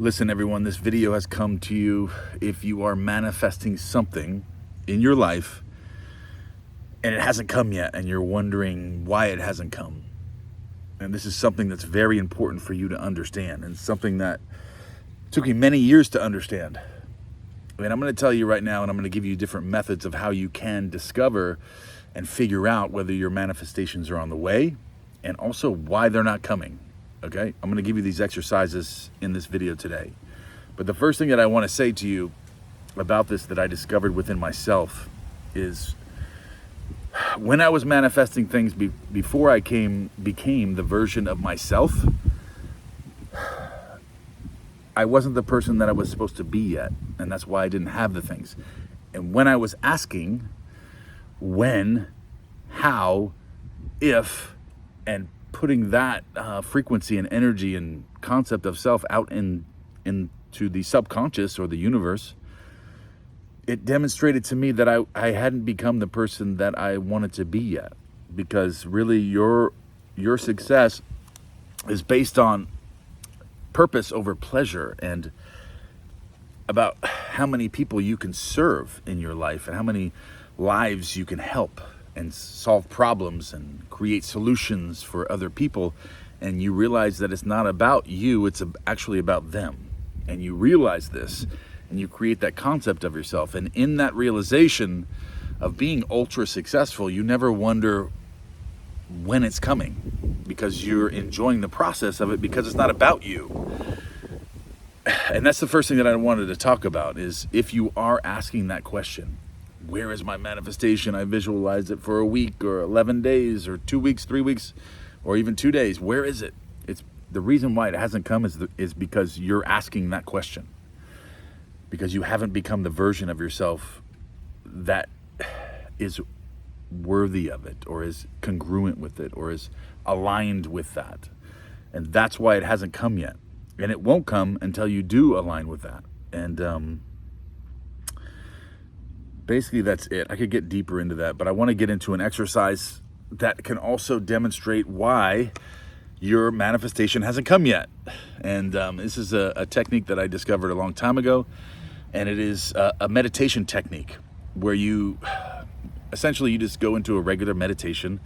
Listen, everyone, this video has come to you if you are manifesting something in your life and it hasn't come yet and you're wondering why it hasn't come. And this is something that's very important for you to understand, and something that took me many years to understand. And I'm going to tell you right now, and I'm going to give you different methods of how you can discover and figure out whether your manifestations are on the way and also why they're not coming. Okay? I'm going to give you these exercises in this video today. But the first thing that I want to say to you about this that I discovered within myself is when I was manifesting things before I became the version of myself, I wasn't the person that I was supposed to be yet, and that's why I didn't have the things. And when I was asking when, how, if, and putting that frequency and energy and concept of self out into the subconscious or the universe, it demonstrated to me that I hadn't become the person that I wanted to be yet. Because really your success is based on purpose over pleasure, and about how many people you can serve in your life and how many lives you can help and solve problems and create solutions for other people. And you realize that it's not about you, it's actually about them. And you realize this and you create that concept of yourself. And in that realization of being ultra successful, you never wonder when it's coming, because you're enjoying the process of it, because it's not about you. And that's the first thing that I wanted to talk about, is if you are asking that question, where is my manifestation? I visualized it for a week or 11 days or 2 weeks, 3 weeks, or even 2 days. Where is it? It's the reason why it hasn't come is because you're asking that question, because you haven't become the version of yourself that is worthy of it, or is congruent with it, or is aligned with that. And that's why it hasn't come yet. And it won't come until you do align with that. And basically that's it. I could get deeper into that, but I want to get into an exercise that can also demonstrate why your manifestation hasn't come yet. And this is a technique that I discovered a long time ago, and it is a meditation technique where you essentially just go into a regular meditation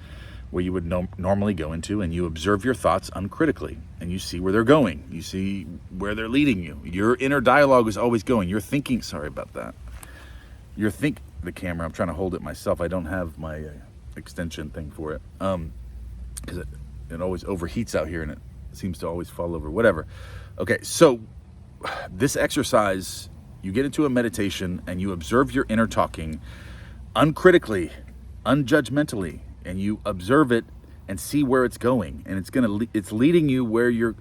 where you would normally go into, and you observe your thoughts uncritically, and you see where they're going. You see where they're leading you. Your inner dialogue is always going. You're thinking, sorry about that. The camera, I'm trying to hold it myself. I don't have my extension thing for it. Because it always overheats out here and it seems to always fall over, whatever. Okay, so this exercise, you get into a meditation and you observe your inner talking uncritically, unjudgmentally, and you observe it and see where it's going, and it's leading you where you're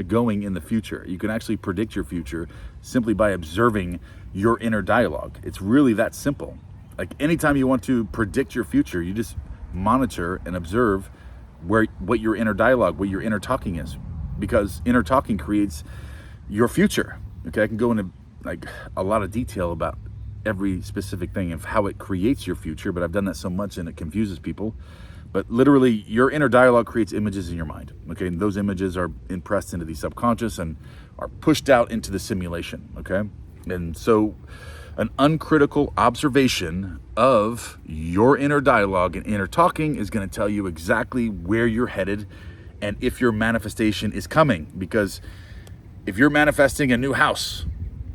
going in the future. You can actually predict your future simply by observing your inner dialogue. It's really that simple. Like anytime you want to predict your future, you just monitor and observe what your inner dialogue, what your inner talking is, because inner talking creates your future. Okay, I can go into like a lot of detail about every specific thing of how it creates your future, but I've done that so much and it confuses people. But literally, your inner dialogue creates images in your mind. Okay, and those images are impressed into the subconscious and are pushed out into the simulation. Okay, and so an uncritical observation of your inner dialogue and inner talking is going to tell you exactly where you're headed and if your manifestation is coming. Because if you're manifesting a new house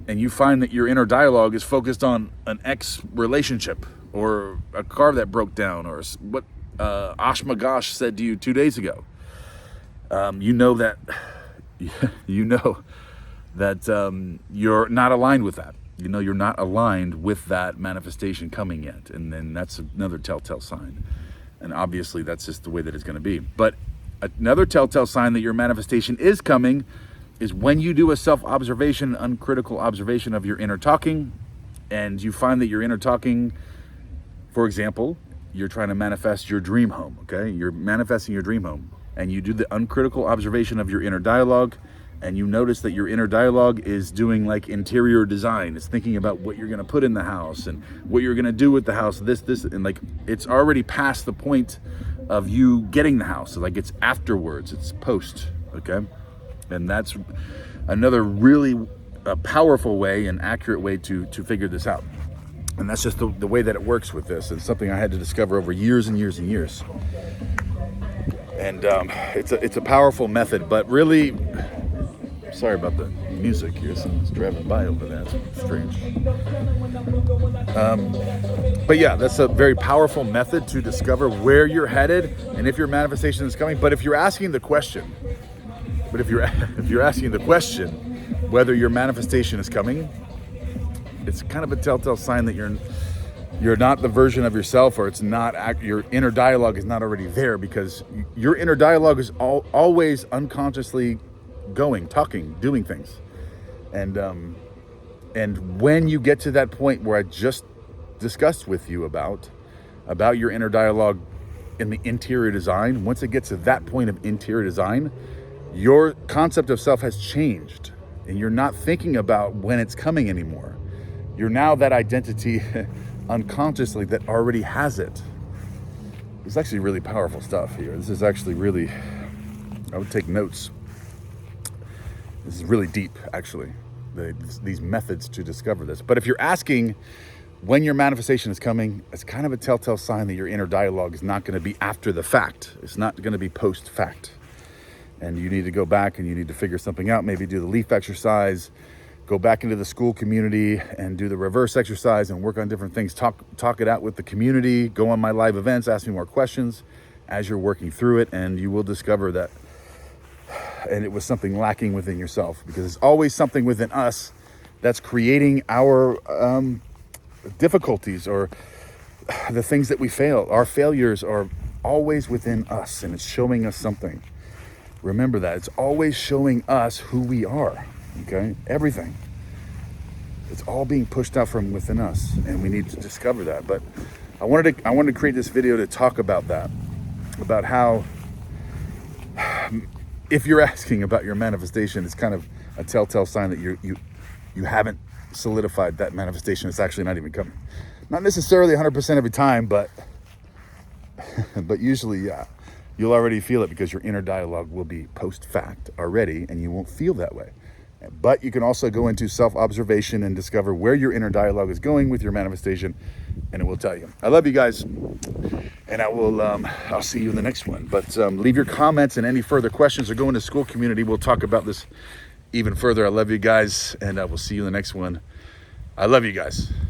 and you find that your inner dialogue is focused on an ex relationship or a car that broke down or what Ashmagosh said to you 2 days ago, you know that you're not aligned with that. You know you're not aligned with that manifestation coming yet, and then that's another telltale sign. And obviously that's just the way that it's going to be. But another telltale sign that your manifestation is coming is when you do a self-observation, uncritical observation of your inner talking, and you find that your inner talking, for example, you're trying to manifest your dream home, okay? You're manifesting your dream home, and you do the uncritical observation of your inner dialogue, and you notice that your inner dialogue is doing like interior design. It's thinking about what you're gonna put in the house and what you're gonna do with the house, this, and like it's already past the point of you getting the house. Like it's afterwards, it's post, okay? And that's another really powerful way and accurate way to figure this out. And that's just the way that it works with this. It's something I had to discover over years and years and years. And it's a powerful method, but really, sorry about the music here. Someone's driving by over there. It's strange. But yeah, that's a very powerful method to discover where you're headed and if your manifestation is coming. But if you're asking the question, whether your manifestation is coming, it's kind of a telltale sign that you're not the version of yourself, or it's not, your inner dialogue is not already there, because your inner dialogue is always unconsciously going, talking, doing things. And when you get to that point where I just discussed with you about your inner dialogue in the interior design, once it gets to that point of interior design, your concept of self has changed, and you're not thinking about when it's coming anymore. You're now that identity unconsciously that already has it. It's actually really powerful stuff here. This is actually really, I would take notes. This is really deep, actually, these methods to discover this. But if you're asking when your manifestation is coming, it's kind of a telltale sign that your inner dialogue is not going to be after the fact. It's not going to be post-fact. And you need to go back and you need to figure something out. Maybe do the leaf exercise, go back into the school community and do the reverse exercise and work on different things. Talk it out with the community, go on my live events, ask me more questions as you're working through it, and you will discover that. And it was something lacking within yourself, because it's always something within us that's creating our difficulties, or the things that we fail. Our failures are always within us, and it's showing us something. Remember that. It's always showing us who we are, okay? Everything. It's all being pushed out from within us, and we need to discover that. But I wanted to create this video to talk about that, about how, if you're asking about your manifestation, it's kind of a telltale sign that you haven't solidified that manifestation. It's actually not even coming. Not necessarily 100% every time, but usually, yeah. You'll already feel it, because your inner dialogue will be post-fact already, and you won't feel that way. But you can also go into self-observation and discover where your inner dialogue is going with your manifestation, and it will tell you. I love you guys, and I'll see you in the next one. But leave your comments and any further questions, or go into school community. We'll talk about this even further. I love you guys, and I will see you in the next one. I love you guys.